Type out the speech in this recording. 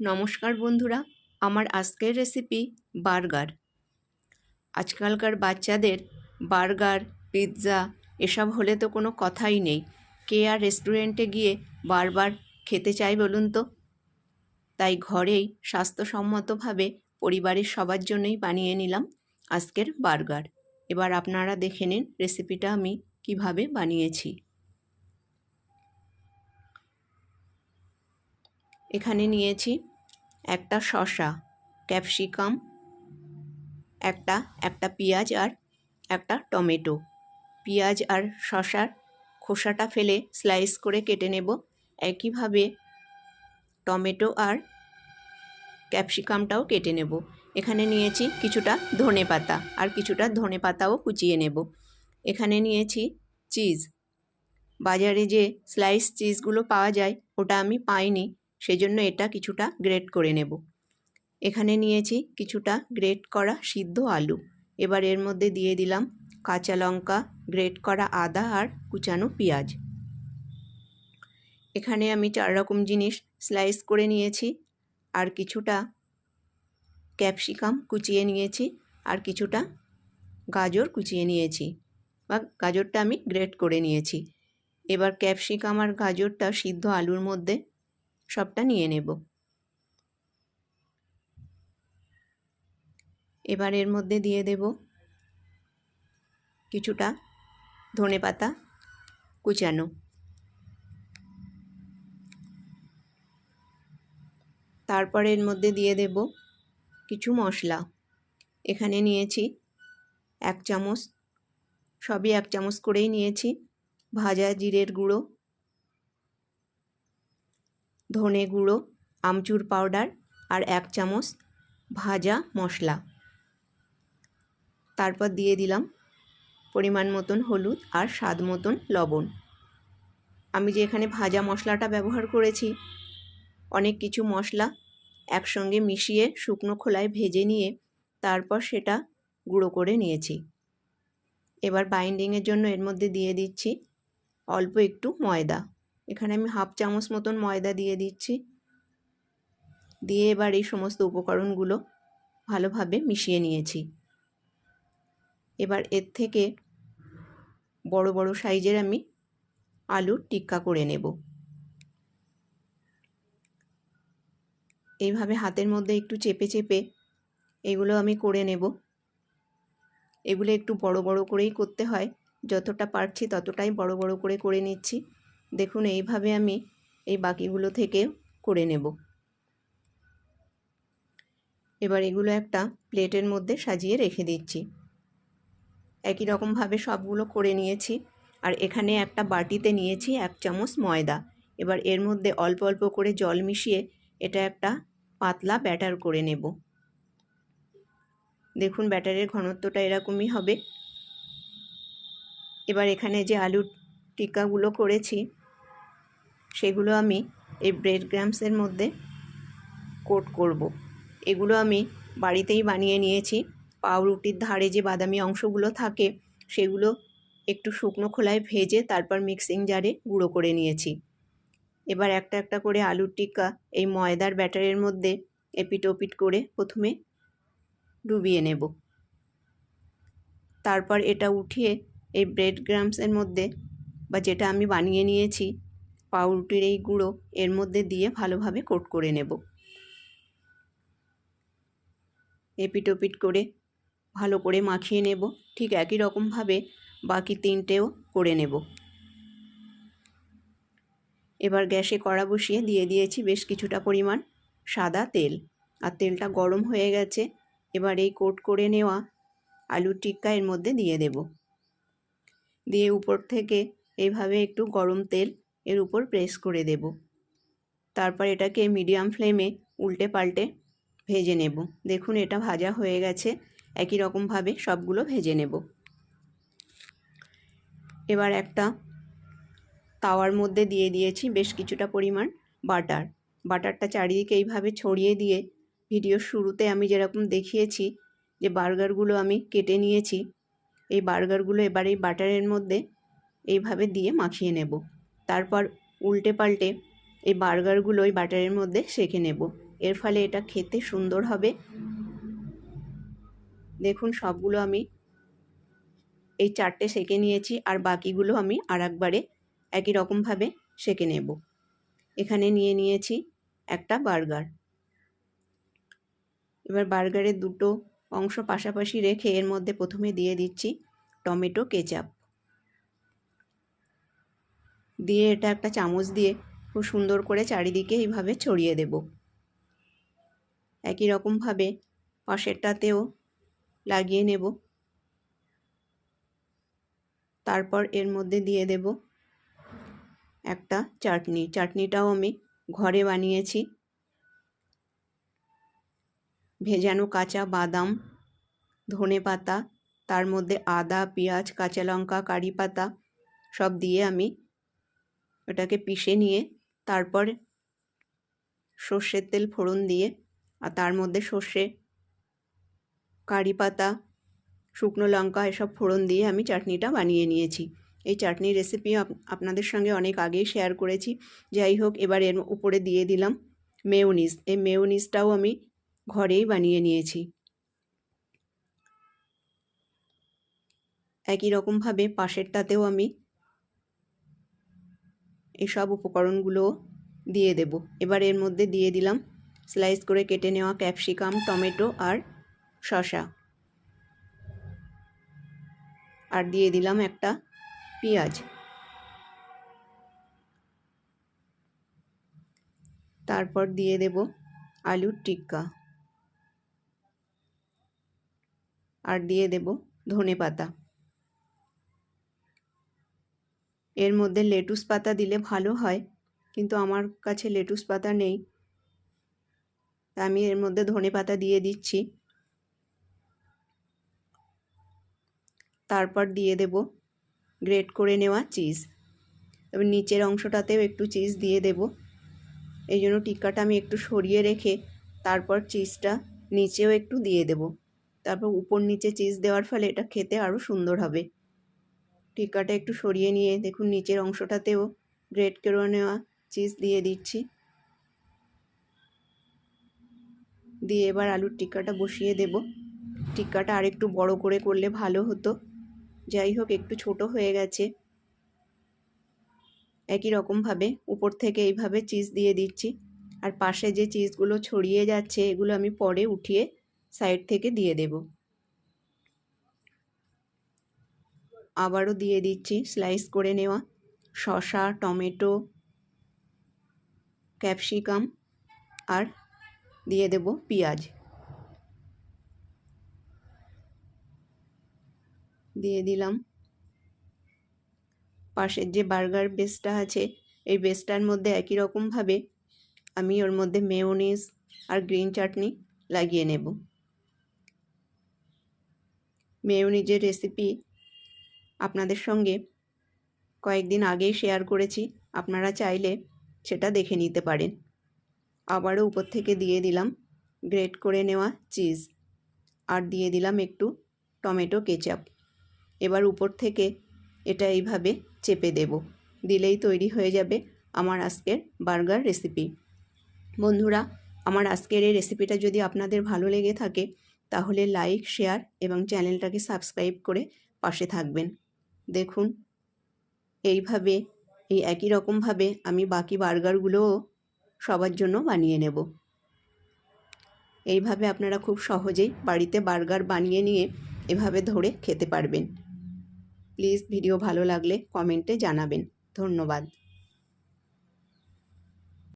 নমস্কার বন্ধুরা, আমার আজকের রেসিপি বার্গার। আজকালকার বাচ্চাদের বার্গার, পিৎজা এসব হলে তো কোনো কথাই নেই। কে আর রেস্টুরেন্টে গিয়ে বারবার খেতে চায় বলুন তো? তাই ঘরেই স্বাস্থ্যসম্মতভাবে পরিবারের সবার জন্যই বানিয়ে নিলাম আজকের বার্গার। এবার আপনারা দেখে নিন রেসিপিটা আমি কিভাবে বানিয়েছি। এখানে নিয়েছি একটা শসা, ক্যাপসিকাম, একটা পেঁয়াজ আর একটা টমেটো। পেঁয়াজ আর শসার খোসাটা ফেলে স্লাইস করে কেটে নেব। একইভাবে টমেটো আর ক্যাপসিকামটাও কেটে নেব। এখানে নিয়েছি কিছুটা ধনেপাতা, আর কিছুটা ধনেপাতাও কুচিয়ে নেব। এখানে নিয়েছি চিজ। বাজারে যে স্লাইস চিজগুলো পাওয়া যায় ওটা আমি পাইনি, সেজন্য এটা কিছুটা গ্রেট করে নেব। এখানে নিয়েছি কিছুটা গ্রেট করা সিদ্ধ আলু। এবার এর মধ্যে দিয়ে দিলাম কাঁচা লঙ্কা, গ্রেট করা আদা আর কুচানো পেঁয়াজ। এখানে আমি 4 রকম জিনিস স্লাইস করে নিয়েছি, আর কিছুটা ক্যাপসিকাম কুচিয়ে নিয়েছি, আর কিছুটা গাজর কুচিয়ে নিয়েছি, বা গাজরটা আমি গ্রেট করে নিয়েছি। এবার ক্যাপসিকাম আর গাজরটা সিদ্ধ আলুর মধ্যে সবটা নিয়ে নেব। এবার এর মধ্যে দিয়ে দেব কিছুটা ধনেপাতা কুচানো। তারপর এর মধ্যে দিয়ে দেব কিছু মশলা। এখানে নিয়েছি 1 চামচ, সবই 1 চামচ করেই নিয়েছি ভাজা জিরের গুঁড়ো, ধনে গুঁড়ো, আমচুর পাউডার আর 1 চামচ ভাজা মশলা। তারপর দিয়ে দিলাম পরিমাণ মতন হলুদ আর স্বাদ মতন লবণ। আমি যে এখানে ভাজা মশলাটা ব্যবহার করেছি, অনেক কিছু মশলা একসঙ্গে মিশিয়ে শুকনো খোলায় ভেজে নিয়ে তারপর সেটা গুঁড়ো করে নিয়েছি। এবার বাইন্ডিংয়ের জন্য এর মধ্যে দিয়ে দিচ্ছি অল্প একটু ময়দা। এখানে আমি 1/2 চামচ মতন ময়দা দিয়ে দিচ্ছি। দিয়ে এবার এই সমস্ত উপকরণগুলো ভালোভাবে মিশিয়ে নিয়েছি। এবার এর থেকে বড় বড় সাইজের আমি আলুর টিক্কা করে নেব। এইভাবে হাতের মধ্যে একটু চেপে চেপে এগুলো আমি করে নেব। এগুলো একটু বড় বড় করেই করতে হয়, যতটা পারছি ততটাই বড় বড় করে নিচ্ছি। দেখুন এইভাবে আমি এই বাকিগুলো থেকে করে নেব। এবার এগুলো একটা প্লেটের মধ্যে সাজিয়ে রেখে দিচ্ছি। একই রকমভাবে সবগুলো করে নিয়েছি। আর এখানে একটা বাটিতে নিয়েছি 1 চামচ ময়দা। এবার এর মধ্যে অল্প অল্প করে জল মিশিয়ে এটা একটা পাতলা ব্যাটার করে নেব। দেখুন ব্যাটারের ঘনত্বটা এরকমই হবে। এবার এখানে যে আলুর টিক্কাগুলো করেছি সেগুলো আমি এই ব্রেড ক্রাম্বসের মধ্যে কোট করব। এগুলো আমি বাড়িতেই বানিয়ে নিয়েছি। পাউরুটির ধারে যে বাদামি অংশগুলো থাকে সেগুলো একটু শুকনো খোলায় ভেজে তারপর মিক্সিং জারে গুঁড়ো করে নিয়েছি। এবার একটা একটা করে আলুর টিক্কা এই ময়দার ব্যাটারের মধ্যে এপিট ওপিট করে প্রথমে ডুবিয়ে নেব। তারপর এটা উঠিয়ে এই ব্রেড ক্রাম্বসের মধ্যে, বা যেটা আমি বানিয়ে নিয়েছি পাউরুটির এই গুঁড়ো, এর মধ্যে দিয়ে ভালোভাবে কোট করে নেব। এপিট ওপিট করে ভালো করে মাখিয়ে নেব। ঠিক একই রকমভাবে বাকি 3টেও করে নেব। এবার গ্যাসে কড়া বসিয়ে দিয়ে দিয়েছি বেশ কিছুটা পরিমাণ সাদা তেল, আর তেলটা গরম হয়ে গেছে। এবার এই কোট করে নেওয়া আলুর টিক্কা এর মধ্যে দিয়ে দেব। দিয়ে উপর থেকে এইভাবে একটু গরম তেল এর উপর প্রেস করে দেব। তারপর এটাকে মিডিয়াম ফ্লেমে উল্টে পাল্টে ভেজে নেব। দেখুন এটা ভাজা হয়ে গেছে। একই রকমভাবে সবগুলো ভেজে নেব। এবার একটা তাওয়ার মধ্যে দিয়ে দিয়েছি বেশ কিছুটা পরিমাণ বাটার। বাটারটা চারিদিকে এইভাবে ছড়িয়ে দিয়ে ভিডিওর শুরুতে আমি যেরকম দেখিয়েছি যে বার্গারগুলো আমি কেটে নিয়েছি, এই বার্গারগুলো এবার এই বাটারের মধ্যে এইভাবে দিয়ে মাখিয়ে নেব। তারপর উল্টে পাল্টে এই বার্গারগুলো এই বাটারের মধ্যে সেঁকে নেব। এর ফলে এটা খেতে সুন্দর হবে। দেখুন সবগুলো আমি এই 4টে সেঁকে নিয়েছি, আর বাকিগুলো আমি আরেকবারে একই রকমভাবে সেঁকে নেব। এখানে নিয়ে নিয়েছি একটা বার্গার। এবার বার্গারের দুটো অংশ পাশাপাশি রেখে এর মধ্যে প্রথমে দিয়ে দিচ্ছি টমেটো কেচাপ। দিয়ে এটা একটা চামচ দিয়ে খুব সুন্দর করে চারিদিকে এইভাবে ছড়িয়ে দেব। একই রকমভাবে পাশেরটাতেও লাগিয়ে নেব। তারপর এর মধ্যে দিয়ে দেব একটা চাটনি। চাটনিটাও আমি ঘরে বানিয়েছি। ভেজানো কাঁচা বাদাম, ধনেপাতা, তার মধ্যে আদা, পেঁয়াজ, কাঁচা লঙ্কা, কারি পাতা সব দিয়ে আমি ওটাকে পিষে নিয়ে তারপর সর্ষের তেল ফোড়ন দিয়ে আর তার মধ্যে সর্ষে, কারি পাতা, শুকনো লঙ্কা এসব ফোড়ন দিয়ে আমি চাটনিটা বানিয়ে নিয়েছি। এই চাটনির রেসিপি আপনাদের সঙ্গে অনেক আগেই শেয়ার করেছি। যাই হোক, এবার এর উপরে দিয়ে দিলাম মেয়োনিজ। এই মেয়োনিজটাও আমি ঘরেই বানিয়ে নিয়েছি। একই রকমভাবে পাশেরটাতেও আমি এসব উপকরণগুলো দিয়ে দেব। এবার এর মধ্যে দিয়ে দিলাম স্লাইস করে কেটে নেওয়া ক্যাপসিকাম, টমেটো আর শসা, আর দিয়ে দিলাম একটা পেঁয়াজ। তারপর দিয়ে দেব আলুর টিক্কা, আর দিয়ে দেব ধনেপাতা। এর মধ্যে লেটুস পাতা দিলে ভালো হয়, কিন্তু আমার কাছে লেটুস পাতা নেই, তা আমি এর মধ্যে ধনেপাতা দিয়ে দিচ্ছি। তারপর দিয়ে দেব গ্রেট করে নেওয়া চিজ। তবে নিচের অংশটাতেও একটু চিজ দিয়ে দেব। এই জন্য টিক্কাটা আমি একটু সরিয়ে রেখে তারপর চিজটা নিচেও একটু দিয়ে দেব। তারপর উপর নিচে চিজ দেওয়ার ফলে এটা খেতে আরও সুন্দর হবে। টিক্কাটা একটু সরিয়ে নিয়ে দেখুন নিচের অংশটাতেও গ্রেট করে নেওয়া চিজ দিয়ে দিচ্ছি। দিয়ে এবার আলুর টিক্কাটা বসিয়ে দেব। টিক্কাটা আরেকটু বড় করে করলে ভালো হতো, যাই হোক একটু ছোট হয়ে গেছে। একই রকমভাবে উপর থেকে এইভাবে চিজ দিয়ে দিচ্ছি, আর পাশে যে চিজগুলো ছড়িয়ে যাচ্ছে এগুলো আমি পরে উঠিয়ে সাইড থেকে দিয়ে দেব। আবারও দিয়ে দিচ্ছি স্লাইস করে নেওয়া শসা, টমেটো, ক্যাপসিকাম, আর দিয়ে দেব পেঁয়াজ। দিয়ে দিলাম পাশের যে বার্গার বেসটা আছে, এই বেসটার মধ্যে একই রকমভাবে আমি ওর মধ্যে মেয়োনিজ আর গ্রিন চাটনি লাগিয়ে নেব। মেয়োনিজের রেসিপি আপনাদের সঙ্গে কয়েকদিন আগেই শেয়ার করেছি, আপনারা চাইলে সেটা দেখে নিতে পারেন। আবারও উপর থেকে দিয়ে দিলাম গ্রেট করে নেওয়া চিজ, আর দিয়ে দিলাম একটু টমেটো কেচাপ। এবার উপর থেকে এটা এইভাবে চেপে দেব, দিলেই তৈরি হয়ে যাবে আমার আজকের বার্গার রেসিপি। বন্ধুরা, আমার আজকের এই রেসিপিটা যদি আপনাদের ভালো লেগে থাকে তাহলে লাইক, শেয়ার এবং চ্যানেলটাকে সাবস্ক্রাইব করে পাশে থাকবেন। দেখুন এইভাবে এই একই রকমভাবে আমি বাকি বার্গারগুলোও সবার জন্য বানিয়ে নেব। এইভাবে আপনারা খুব সহজেই বাড়িতে বার্গার বানিয়ে নিয়ে এভাবে ধরে খেতে পারবেন। প্লিজ ভিডিও ভালো লাগলে কমেন্টে জানাবেন। ধন্যবাদ।